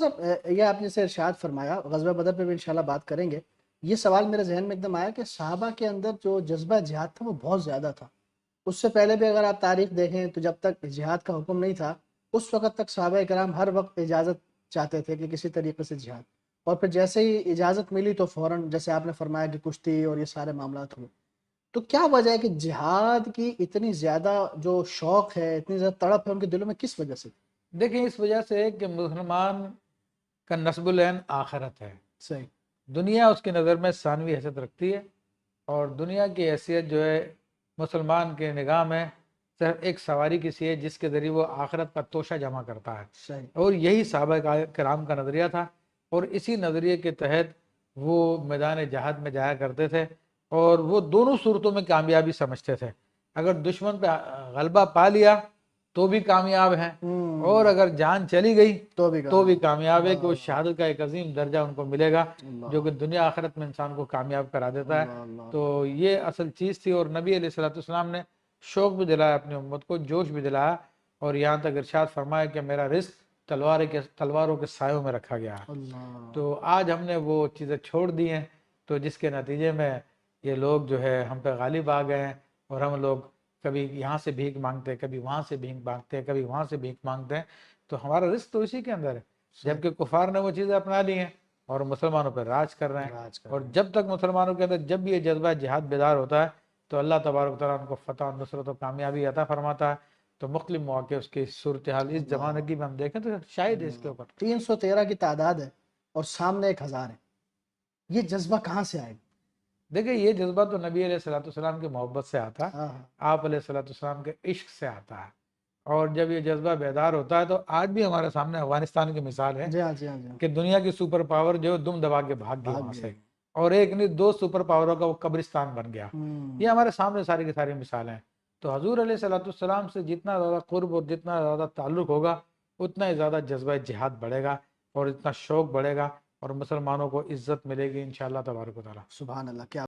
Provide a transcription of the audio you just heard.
صاحب یہ آپ نے سے ارشاد فرمایا، غزوہ بدر پہ بھی انشاءاللہ بات کریں گے. یہ سوال میرے ذہن میں ایک دم آیا کہ صحابہ کے اندر جو جذبہ جہاد تھا وہ بہت زیادہ تھا. اس سے پہلے بھی اگر آپ تاریخ دیکھیں تو جب تک جہاد کا حکم نہیں تھا اس وقت تک صحابہ کرام ہر وقت اجازت چاہتے تھے کہ کسی طریقے سے جہاد، اور پھر جیسے ہی اجازت ملی تو فوراً جیسے آپ نے فرمایا کہ کشتی اور یہ سارے معاملات ہوئے. تو کیا وجہ ہے کہ جہاد کی اتنی زیادہ جو شوق ہے، اتنی زیادہ تڑپ ہے ان کے دلوں میں، کس وجہ سے؟ دیکھیں اس وجہ سے کہ مسلمان کا نصب العین آخرت ہے. صحیح. دنیا اس کی نظر میں ثانوی حیثیت رکھتی ہے، اور دنیا کی حیثیت جو ہے مسلمان کے نگاہ میں صرف ایک سواری کی سی ہے جس کے ذریعے وہ آخرت کا توشہ جمع کرتا ہے. صحیح. اور یہی صحابہ کرام کا نظریہ تھا، اور اسی نظریے کے تحت وہ میدان جہاد میں جایا کرتے تھے، اور وہ دونوں صورتوں میں کامیابی سمجھتے تھے. اگر دشمن پہ غلبہ پا لیا تو بھی کامیاب ہیں، اور اگر جان چلی گئی تو بھی کامیاب ہے، کہ وہ شہادت کا ایک عظیم درجہ ان کو ملے گا جو کہ دنیا آخرت میں انسان کو کامیاب کرا دیتا ہے. تو یہ اصل چیز تھی، اور نبی علیہ السلام نے شوق بھی دلایا اپنی امت کو، جوش بھی دلایا، اور یہاں تک ارشاد فرمایا کہ میرا رزق تلواروں کے سایوں میں رکھا گیا ہے. تو آج ہم نے وہ چیزیں چھوڑ دی ہیں، تو جس کے نتیجے میں یہ لوگ جو ہے ہم پہ غالب آ گئے ہیں، اور ہم لوگ کبھی یہاں سے بھیک مانگتے ہیں، کبھی وہاں سے بھیک مانگتے ہیں، کبھی وہاں سے بھیک مانگتے ہیں. تو ہمارا رزق تو اسی کے اندر ہے، جبکہ کفار نے وہ چیزیں اپنا لی ہیں اور مسلمانوں پہ راج کر رہے ہیں. اور جب تک مسلمانوں کے اندر جب بھی یہ جذبہ جہاد بیدار ہوتا ہے تو اللہ تبارک و تعالیٰ ان کو فتح و نصرت و کامیابی عطا فرماتا ہے. تو مختلف مواقع اس کی صورتحال اس زمانے کی میں ہم دیکھیں تو شاید ہے اس کے اوپر 313 کی تعداد ہے اور سامنے 1000 ہے. یہ جذبہ کہاں سے آئے؟ دیکھیں یہ جذبہ تو نبی علیہ السلام کی محبت سے آتا ہے، آپ علیہ السلام کے عشق سے آتا ہے. اور جب یہ جذبہ بیدار ہوتا ہے تو آج بھی ہمارے سامنے افغانستان کی مثال ہے کہ دنیا کی سپر پاور جو دم دبا کے بھاگ گئی وہاں سے، اور ایک نہیں 2 سپر پاوروں کا وہ قبرستان بن گیا. یہ ہمارے سامنے ساری کی ساری مثالیں ہیں. تو حضور علیہ السلام سے جتنا زیادہ قرب اور جتنا زیادہ تعلق ہوگا اتنا ہی زیادہ جذبہ جہاد بڑھے گا، اور اتنا شوق بڑھے گا، اور مسلمانوں کو عزت ملے گی انشاءاللہ تبارک و تعالیٰ. سبحان اللہ. کیا